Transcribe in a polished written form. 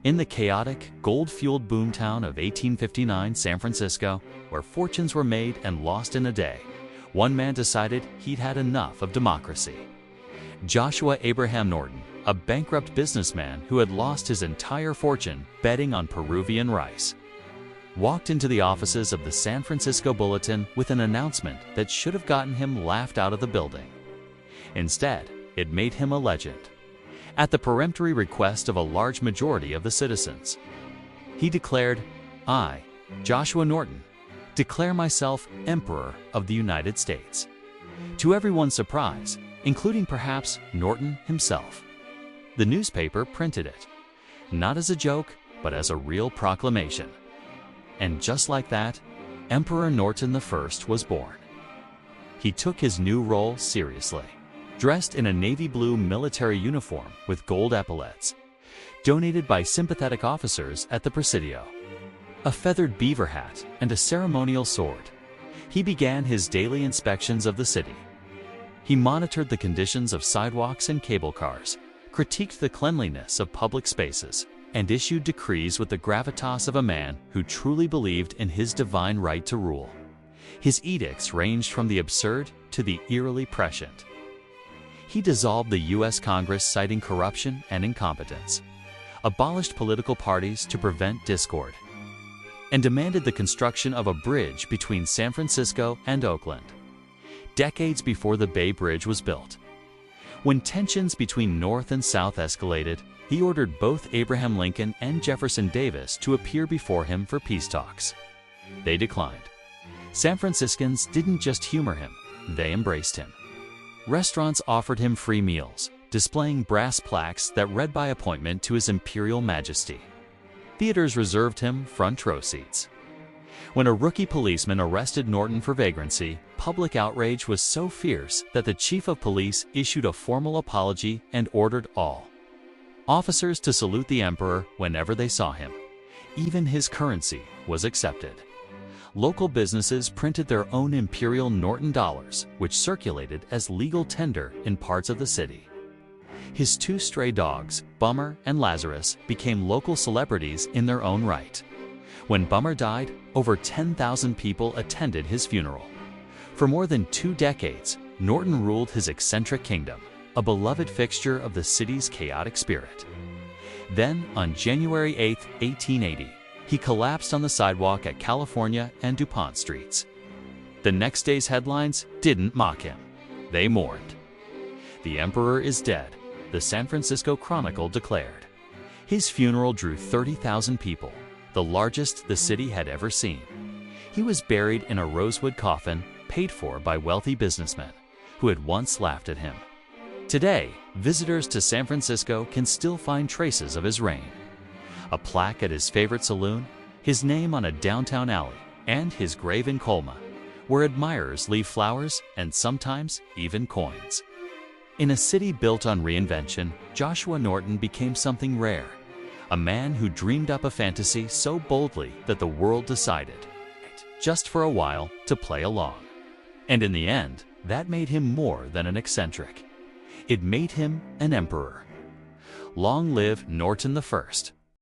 In the chaotic, gold-fueled boomtown of 1859 San Francisco, where fortunes were made and lost in a day, one man decided he'd had enough of democracy. Joshua Abraham Norton, a bankrupt businessman who had lost his entire fortune betting on Peruvian rice, walked into the offices of the San Francisco Bulletin with an announcement that should have gotten him laughed out of the building. Instead, it made him a legend, at the peremptory request of a large majority of the citizens. He declared, "I, Joshua Norton, declare myself Emperor of the United States." To everyone's surprise, including perhaps Norton himself, the newspaper printed it, not as a joke, but as a real proclamation. And just like that, Emperor Norton I was born. He took his new role seriously, dressed in a navy blue military uniform with gold epaulets, donated by sympathetic officers at the Presidio, a feathered beaver hat, and a ceremonial sword. He began his daily inspections of the city. He monitored the conditions of sidewalks and cable cars, critiqued the cleanliness of public spaces, and issued decrees with the gravitas of a man who truly believed in his divine right to rule. His edicts ranged from the absurd to the eerily prescient. He dissolved the U.S. Congress citing corruption and incompetence, abolished political parties to prevent discord, and demanded the construction of a bridge between San Francisco and Oakland, decades before the Bay Bridge was built. When tensions between North and South escalated, he ordered both Abraham Lincoln and Jefferson Davis to appear before him for peace talks. They declined. San Franciscans didn't just humor him, they embraced him. Restaurants offered him free meals, displaying brass plaques that read by appointment to His Imperial Majesty. Theaters reserved him front row seats. When a rookie policeman arrested Norton for vagrancy, public outrage was so fierce that the chief of police issued a formal apology and ordered all officers to salute the emperor whenever they saw him. Even his currency was accepted. Local businesses printed their own imperial Norton dollars, which circulated as legal tender in parts of the city. His two stray dogs, Bummer and Lazarus, became local celebrities in their own right. When Bummer died, over 10,000 people attended his funeral. For more than 2 decades, Norton ruled his eccentric kingdom, a beloved fixture of the city's chaotic spirit. Then, on January 8, 1880, he collapsed on the sidewalk at California and DuPont streets. The next day's headlines didn't mock him. They mourned. "The emperor is dead," the San Francisco Chronicle declared. His funeral drew 30,000 people, the largest the city had ever seen. He was buried in a rosewood coffin paid for by wealthy businessmen who had once laughed at him. Today, visitors to San Francisco can still find traces of his reign. A plaque at his favorite saloon, his name on a downtown alley, and his grave in Colma, where admirers leave flowers and sometimes even coins. In a city built on reinvention, Joshua Norton became something rare, a man who dreamed up a fantasy so boldly that the world decided, just for a while, to play along. And in the end, that made him more than an eccentric. It made him an emperor. Long live Norton I.